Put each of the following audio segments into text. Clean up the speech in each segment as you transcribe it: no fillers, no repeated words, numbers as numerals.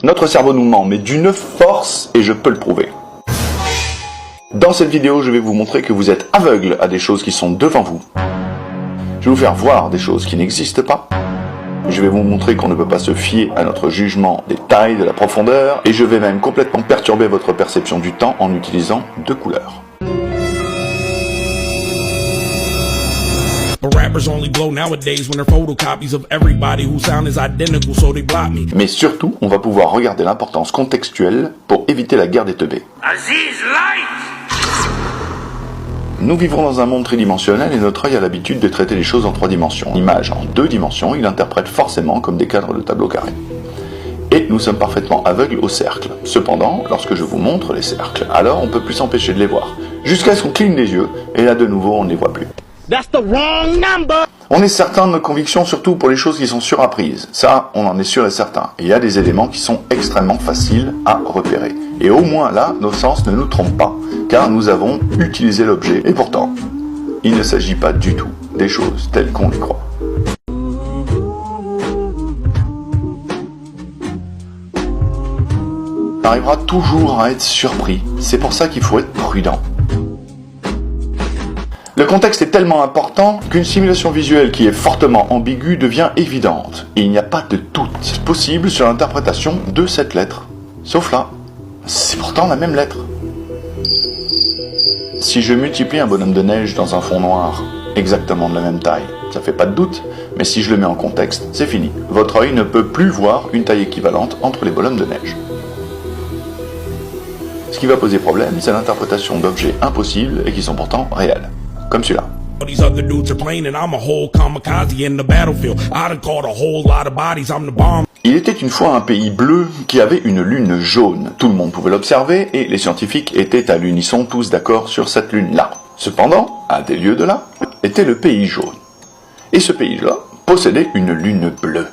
Notre cerveau nous ment, mais d'une force, et je peux le prouver. Dans cette vidéo, je vais vous montrer que vous êtes aveugle à des choses qui sont devant vous. Je vais vous faire voir des choses qui n'existent pas. Je vais vous montrer qu'on ne peut pas se fier à notre jugement des tailles, de la profondeur, et je vais même complètement perturber votre perception du temps en utilisant deux couleurs. Mais surtout, on va pouvoir regarder l'importance contextuelle pour éviter la guerre des teubés. Nous vivons dans un monde tridimensionnel et notre œil a l'habitude de traiter les choses en trois dimensions. L'image en deux dimensions, il interprète forcément comme des cadres de tableau carré. Et nous sommes parfaitement aveugles aux cercles. Cependant, lorsque je vous montre les cercles, alors on peut plus s'empêcher de les voir. Jusqu'à ce qu'on cligne les yeux, et là de nouveau on ne les voit plus. That's the wrong number. On est certain de nos convictions, surtout pour les choses qui sont surapprises. Ça, on en est sûr et certain. Et il y a des éléments qui sont extrêmement faciles à repérer. Et au moins là, nos sens ne nous trompent pas, car nous avons utilisé l'objet. Et pourtant, il ne s'agit pas du tout des choses telles qu'on les croit. On arrivera toujours à être surpris. C'est pour ça qu'il faut être prudent. Le contexte est tellement important qu'une simulation visuelle qui est fortement ambiguë devient évidente. Et il n'y a pas de doute possible sur l'interprétation de cette lettre. Sauf là, c'est pourtant la même lettre. Si je multiplie un bonhomme de neige dans un fond noir, exactement de la même taille, ça fait pas de doute, mais si je le mets en contexte, c'est fini. Votre œil ne peut plus voir une taille équivalente entre les bonhommes de neige. Ce qui va poser problème, c'est l'interprétation d'objets impossibles et qui sont pourtant réels. Comme celui-là. Il était une fois un pays bleu qui avait une lune jaune. Tout le monde pouvait l'observer et les scientifiques étaient à l'unisson tous d'accord sur cette lune-là. Cependant, à des lieues de là, était le pays jaune. Et ce pays-là possédait une lune bleue.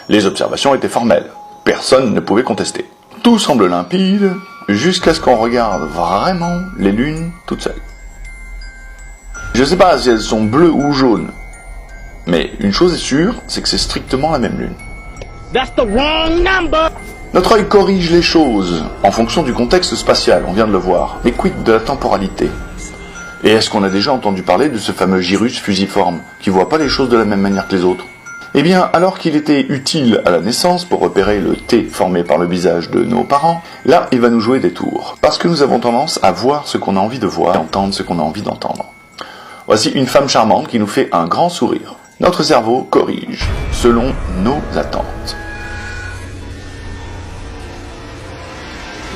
Les observations étaient formelles. Personne ne pouvait contester. Tout semble limpide jusqu'à ce qu'on regarde vraiment les lunes toutes seules. Je ne sais pas si elles sont bleues ou jaunes, mais une chose est sûre, c'est que c'est strictement la même lune. That's the wrong number. Notre œil corrige les choses en fonction du contexte spatial, on vient de le voir. Mais quid de la temporalité? Et est-ce qu'on a déjà entendu parler de ce fameux gyrus fusiforme, qui voit pas les choses de la même manière que les autres? Eh bien, alors qu'il était utile à la naissance pour repérer le T formé par le visage de nos parents, là, il va nous jouer des tours. Parce que nous avons tendance à voir ce qu'on a envie de voir et entendre ce qu'on a envie d'entendre. Voici une femme charmante qui nous fait un grand sourire. Notre cerveau corrige selon nos attentes.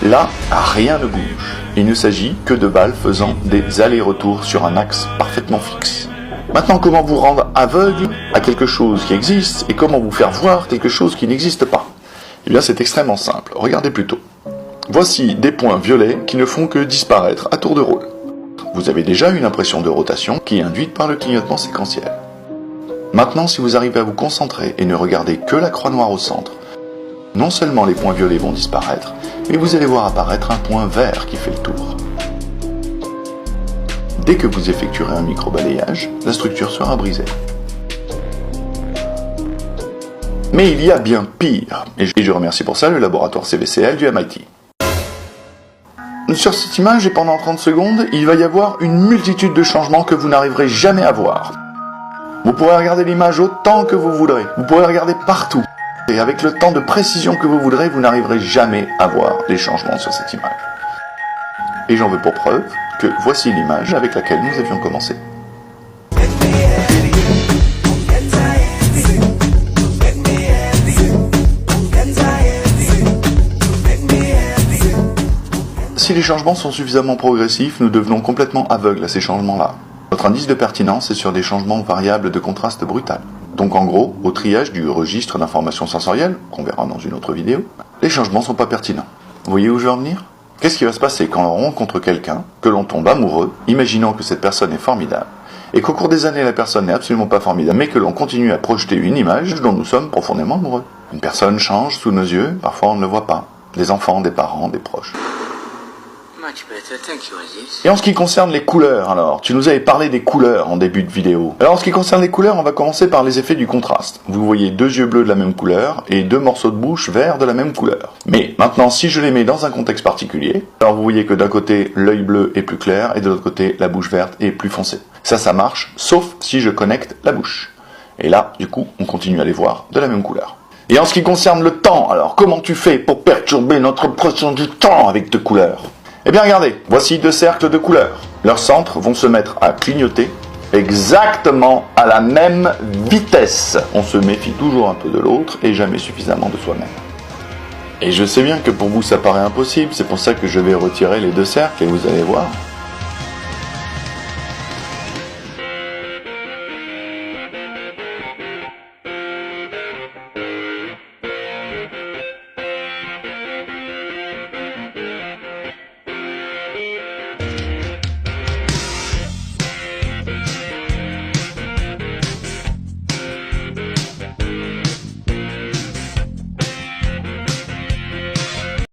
Là, rien ne bouge. Il ne s'agit que de balles faisant des allers-retours sur un axe parfaitement fixe. Maintenant, comment vous rendre aveugle à quelque chose qui existe et comment vous faire voir quelque chose qui n'existe pas? Eh bien, c'est extrêmement simple. Regardez plutôt. Voici des points violets qui ne font que disparaître à tour de rôle. Vous avez déjà une impression de rotation qui est induite par le clignotement séquentiel. Maintenant, si vous arrivez à vous concentrer et ne regardez que la croix noire au centre, non seulement les points violets vont disparaître, mais vous allez voir apparaître un point vert qui fait le tour. Dès que vous effectuerez un micro-balayage, la structure sera brisée. Mais il y a bien pire, et je remercie pour ça le laboratoire CVCL du MIT. Sur cette image, et pendant 30 secondes, il va y avoir une multitude de changements que vous n'arriverez jamais à voir. Vous pourrez regarder l'image autant que vous voudrez. Vous pourrez regarder partout. Et avec le temps de précision que vous voudrez, vous n'arriverez jamais à voir les changements sur cette image. Et j'en veux pour preuve que voici l'image avec laquelle nous avions commencé. Si les changements sont suffisamment progressifs, nous devenons complètement aveugles à ces changements-là. Notre indice de pertinence est sur des changements variables de contraste brutal. Donc en gros, au triage du registre d'informations sensorielles, qu'on verra dans une autre vidéo, les changements ne sont pas pertinents. Vous voyez où je veux en venir? Qu'est-ce qui va se passer quand on rencontre quelqu'un, que l'on tombe amoureux, imaginant que cette personne est formidable, et qu'au cours des années la personne n'est absolument pas formidable, mais que l'on continue à projeter une image dont nous sommes profondément amoureux? Une personne change sous nos yeux, parfois on ne le voit pas. Des enfants, des parents, des proches. Much better, thank you, Aziz. Et en ce qui concerne les couleurs, alors, tu nous avais parlé des couleurs en début de vidéo. Alors en ce qui concerne les couleurs, on va commencer par les effets du contraste. Vous voyez deux yeux bleus de la même couleur et deux morceaux de bouche verts de la même couleur. Mais maintenant, si je les mets dans un contexte particulier, alors vous voyez que d'un côté, l'œil bleu est plus clair et de l'autre côté, la bouche verte est plus foncée. Ça marche, sauf si je connecte la bouche. Et là, du coup, on continue à les voir de la même couleur. Et en ce qui concerne le temps, alors comment tu fais pour perturber notre impression du temps avec deux couleurs? Eh bien regardez, voici deux cercles de couleurs. Leurs centres vont se mettre à clignoter exactement à la même vitesse. On se méfie toujours un peu de l'autre et jamais suffisamment de soi-même. Et je sais bien que pour vous ça paraît impossible, c'est pour ça que je vais retirer les deux cercles et vous allez voir.